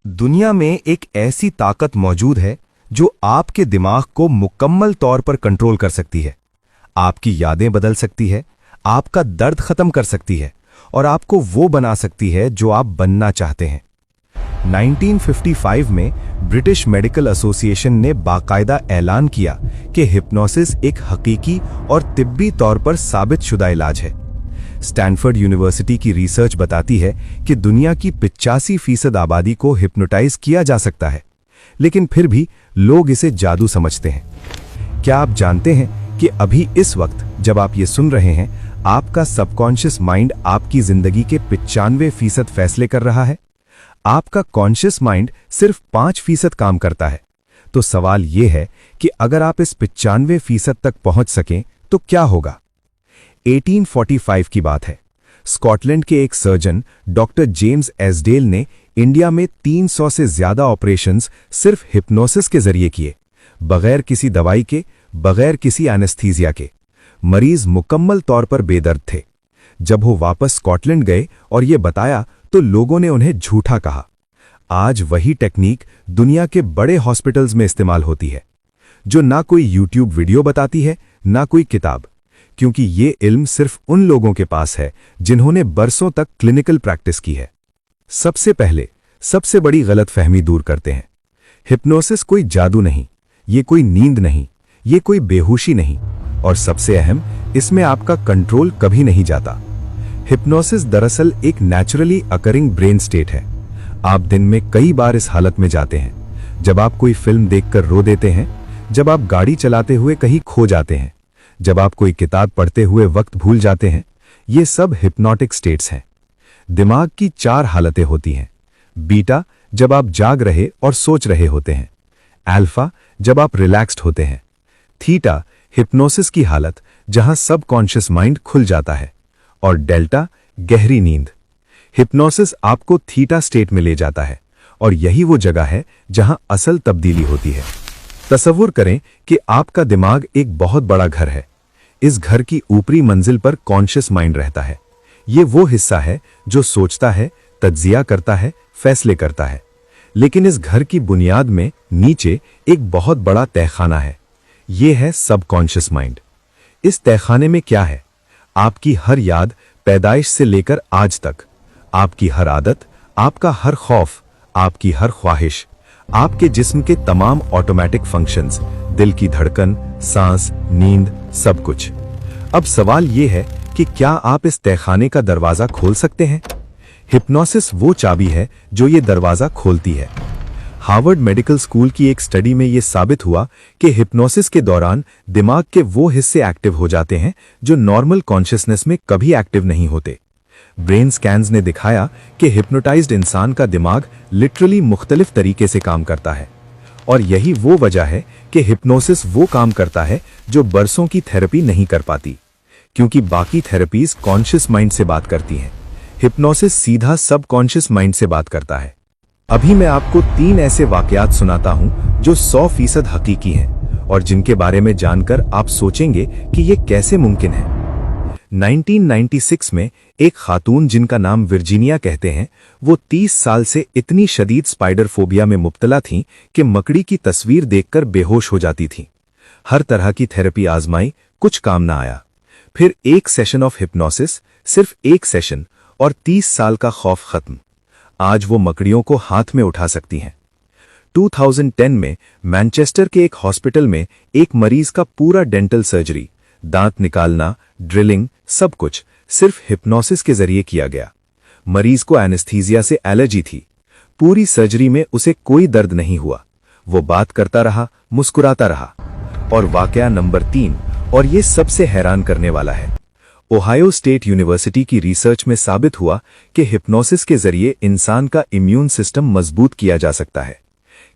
दुनिया में एक ऐसी ताकत मौजूद है जो आपके दिमाग को मुकम्मल तौर पर कंट्रोल कर सकती है, आपकी यादें बदल सकती है, आपका दर्द खत्म कर सकती है और आपको वो बना सकती है जो आप बनना चाहते हैं। 1955 में ब्रिटिश मेडिकल एसोसिएशन ने बाकायदा ऐलान किया कि हिप्नोसिस एक हकीकी और तिब्बी तौर पर साबितशुदा इलाज है। स्टैनफोर्ड यूनिवर्सिटी की रिसर्च बताती है कि दुनिया की 85% आबादी को हिप्नोटाइज किया जा सकता है, लेकिन फिर भी लोग इसे जादू समझते हैं। क्या आप जानते हैं कि अभी इस वक्त जब आप ये सुन रहे हैं, आपका सबकॉन्शियस माइंड आपकी जिंदगी के 95% फैसले कर रहा है? आपका कॉन्शियस माइंड सिर्फ 5% काम करता है। तो सवाल यह है कि अगर आप इस 95% तक पहुंच सकें तो क्या होगा? 1845 की बात है। स्कॉटलैंड के एक सर्जन डॉक्टर जेम्स एसडेल ने इंडिया में 300 से ज्यादा ऑपरेशंस सिर्फ हिप्नोसिस के जरिए किए, बगैर किसी दवाई के, बगैर किसी एनेस्थीसिया के। मरीज मुकम्मल तौर पर बेदर्द थे। जब वो वापस स्कॉटलैंड गए और ये बताया तो लोगों ने उन्हें झूठा कहा। आज वही टेक्निक दुनिया के बड़े हॉस्पिटल्स में इस्तेमाल होती है, जो ना कोई यूट्यूब वीडियो बताती है, ना कोई किताब, क्योंकि ये इल्म सिर्फ उन लोगों के पास है जिन्होंने बरसों तक क्लिनिकल प्रैक्टिस की है। सबसे पहले सबसे बड़ी गलतफहमी दूर करते हैं। हिप्नोसिस कोई जादू नहीं, ये कोई नींद नहीं, ये कोई बेहोशी नहीं, और सबसे अहम, इसमें आपका कंट्रोल कभी नहीं जाता। हिप्नोसिस दरअसल एक नेचुरली अकरिंग ब्रेन स्टेट है। आप दिन में कई बार इस हालत में जाते हैं। जब आप कोई फिल्म देखकर रो देते हैं, जब आप गाड़ी चलाते हुए कहीं खो जाते हैं, जब आप कोई किताब पढ़ते हुए वक्त भूल जाते हैं, ये सब हिप्नोटिक स्टेट्स हैं। दिमाग की 4 हालतें होती हैं। बीटा, जब आप जाग रहे और सोच रहे होते हैं। अल्फा, जब आप रिलैक्स्ड होते हैं। थीटा, हिप्नोसिस की हालत जहां सबकॉन्शियस माइंड खुल जाता है। और डेल्टा, गहरी नींद। हिप्नोसिस आपको थीटा स्टेट में ले जाता है और यही वो जगह है जहां असल तब्दीली होती है। तसव्वुर करें कि आपका दिमाग एक बहुत बड़ा घर है। इस घर की ऊपरी मंजिल पर कॉन्शियस माइंड रहता है। ये वो हिस्सा है जो सोचता है, तज्जिया करता है, फैसले करता है। लेकिन इस घर की बुनियाद में नीचे एक बहुत बड़ा तहखाना है। ये है सबकॉन्शियस माइंड। इस तहखाने में क्या है? आपकी हर याद पैदाइश से लेकर आज तक, आपकी हर आदत, आपका हर खौफ, आपकी हर ख्वाहिश, आपके जिस्म के तमाम ऑटोमेटिक फंक्शंस, दिल की धड़कन, सांस, नींद, सब कुछ। अब सवाल यह है कि क्या आप इस तहखाने का दरवाजा खोल सकते हैं? हिप्नोसिस वो चाबी है जो ये दरवाजा खोलती है। हार्वर्ड मेडिकल स्कूल की एक स्टडी में यह साबित हुआ कि हिप्नोसिस के दौरान दिमाग के वो हिस्से एक्टिव हो जाते हैं जो नॉर्मल कॉन्शियसनेस में कभी एक्टिव नहीं होते। ब्रेन स्कैन्स ने दिखाया कि हिप्नोटाइज्ड इंसान का दिमाग लिटरली मुख्तलिफ तरीके से काम करता है। और यही वो वजह है कि हिप्नोसिस वो काम करता है जो बरसों की थेरेपी नहीं कर पाती, क्योंकि बाकी थेरेपीज कॉन्शियस माइंड से बात करती हैं। हिप्नोसिस सीधा सबकॉन्शियस माइंड से बात करता है। अभी मैं आपको 3 ऐसे वाकयात सुनाता हूं जो 100% हकीकी हैं और जिनके बारे में जानकर आप सोचेंगे कि ये कैसे मुमकिन है। 1996 में एक खातून जिनका नाम वर्जीनिया कहते हैं, वो 30 साल से इतनी शदीद स्पाइडर फोबिया में मुब्तला थीं कि मकड़ी की तस्वीर देखकर बेहोश हो जाती थीं। हर तरह की थेरेपी आजमाई, कुछ काम ना आया। फिर एक सेशन ऑफ हिप्नोसिस, सिर्फ एक सेशन, और 30 साल का खौफ खत्म। आज वो मकड़ियों को हाथ में उठा सकती हैं। 2010 में मैनचेस्टर के एक हॉस्पिटल में एक मरीज का पूरा डेंटल सर्जरी, दांत निकालना, ड्रिलिंग, सब कुछ सिर्फ हिप्नोसिस के जरिए किया गया। मरीज को एनेस्थीसिया से एलर्जी थी। पूरी सर्जरी में उसे कोई दर्द नहीं हुआ। वो बात करता रहा, मुस्कुराता रहा। और वाकया नंबर 3, और ये सबसे हैरान करने वाला है। ओहायो स्टेट यूनिवर्सिटी की रिसर्च में साबित हुआ कि हिप्नोसिस के जरिए इंसान का इम्यून सिस्टम मजबूत किया जा सकता है।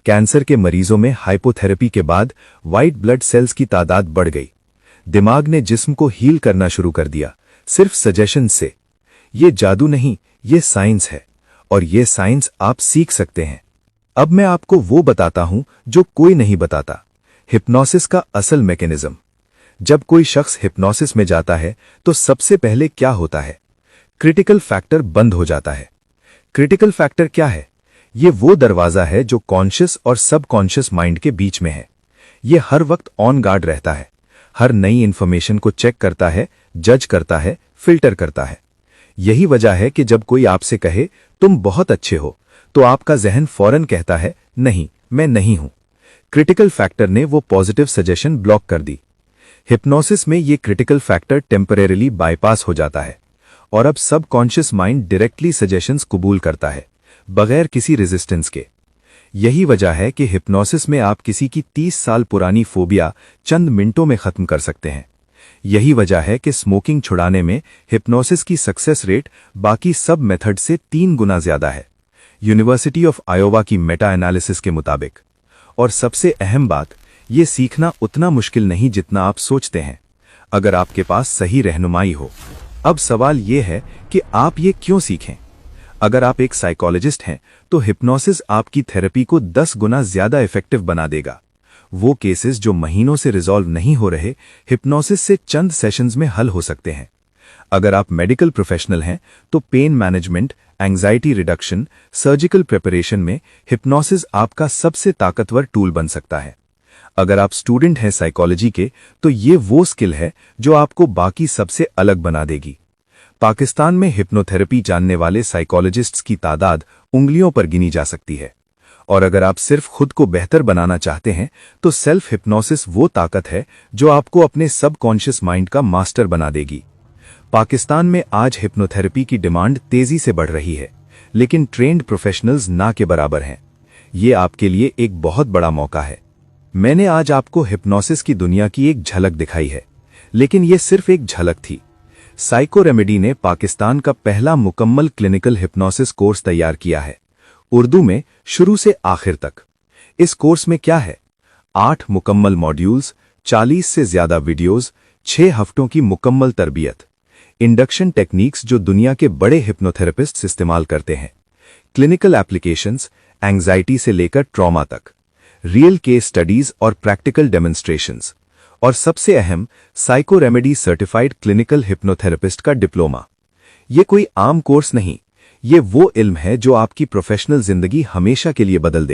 कैंसर के मरीजों में हाइपोथेरेपी के बाद व्हाइट ब्लड सेल्स की तादाद बढ़ गई। दिमाग ने जिस्म को हील करना शुरू कर दिया, सिर्फ सजेशन से। ये जादू नहीं, ये साइंस है, और ये साइंस आप सीख सकते हैं। अब मैं आपको वो बताता हूं जो कोई नहीं बताता, हिप्नोसिस का असल मैकेनिज्म। जब कोई शख्स हिप्नोसिस में जाता है तो सबसे पहले क्या होता है? क्रिटिकल फैक्टर बंद हो जाता है। क्रिटिकल फैक्टर क्या है? ये वो दरवाज़ा है जो कॉन्शियस और सबकॉन्शियस माइंड के बीच में है। ये हर वक्त ऑन गार्ड रहता है, हर नई इन्फॉर्मेशन को चेक करता है, जज करता है, फिल्टर करता है। यही वजह है कि जब कोई आपसे कहे तुम बहुत अच्छे हो, तो आपका जहन फौरन कहता है नहीं, मैं नहीं हूं। क्रिटिकल फैक्टर ने वो पॉजिटिव सजेशन ब्लॉक कर दी। हिप्नोसिस में ये क्रिटिकल फैक्टर टेम्परेरीली बाईपास हो जाता है और अब सबकॉन्शियस माइंड डायरेक्टली सजेशंस कबूल करता है, बगैर किसी रेजिस्टेंस के। यही वजह है कि हिप्नोसिस में आप किसी की 30 साल पुरानी फोबिया चंद मिनटों में खत्म कर सकते हैं। यही वजह है कि स्मोकिंग छुड़ाने में हिप्नोसिस की सक्सेस रेट बाकी सब मेथड से 3 गुना ज्यादा है, यूनिवर्सिटी ऑफ आयोवा की मेटा एनालिसिस के मुताबिक। और सबसे अहम बात, ये सीखना उतना मुश्किल नहीं जितना आप सोचते हैं, अगर आपके पास सही रहनुमाई हो। अब सवाल ये है कि आप ये क्यों सीखें? अगर आप एक साइकोलॉजिस्ट हैं तो हिप्नोसिस आपकी थेरेपी को 10 गुना ज्यादा इफेक्टिव बना देगा। वो केसेस जो महीनों से रिजॉल्व नहीं हो रहे, हिप्नोसिस से चंद सेशंस में हल हो सकते हैं। अगर आप मेडिकल प्रोफेशनल हैं तो pain management, anxiety reduction, surgical preparation में हिप्नोसिस आपका सबसे ताकतवर टूल बन सकता है। अगर आप स्टूडेंट हैं साइकोलॉजी के, तो ये वो स्किल है जो आपको बाकी सबसे अलग बना देगी। पाकिस्तान में हिप्नोथेरेपी जानने वाले साइकोलॉजिस्ट्स की तादाद उंगलियों पर गिनी जा सकती है। और अगर आप सिर्फ खुद को बेहतर बनाना चाहते हैं, तो सेल्फ हिप्नोसिस वो ताकत है जो आपको अपने सबकॉन्शियस माइंड का मास्टर बना देगी। पाकिस्तान में आज हिप्नोथेरेपी की डिमांड तेजी से बढ़ रही है, लेकिन ट्रेंड प्रोफेशनल्स ना के बराबर हैं। ये आपके लिए एक बहुत बड़ा मौका है। मैंने आज आपको हिप्नोसिस की दुनिया की एक झलक दिखाई है, लेकिन ये सिर्फ एक झलक थी। साइको रेमेडी ने पाकिस्तान का पहला मुकम्मल क्लिनिकल हिप्नोसिस कोर्स तैयार किया है, उर्दू में शुरू से आखिर तक। इस कोर्स में क्या है? 8 मुकम्मल मॉड्यूल्स, 40 से ज्यादा वीडियोस, 6 हफ्तों की मुकम्मल तरबियत, इंडक्शन टेक्निक्स जो दुनिया के बड़े हिप्नोथेरेपिस्ट्स इस्तेमाल करते हैं, क्लिनिकल एप्लीकेशंस, एंग्जाइटी से लेकर ट्रॉमा तक, रियल केस स्टडीज और प्रैक्टिकल डेमोन्स्ट्रेशंस, और सबसे अहम, psycho remedy certified clinical hypnotherapist का डिप्लोमा। ये कोई आम कोर्स नहीं, ये वो इल्म है जो आपकी प्रोफेशनल जिंदगी हमेशा के लिए बदल देगा।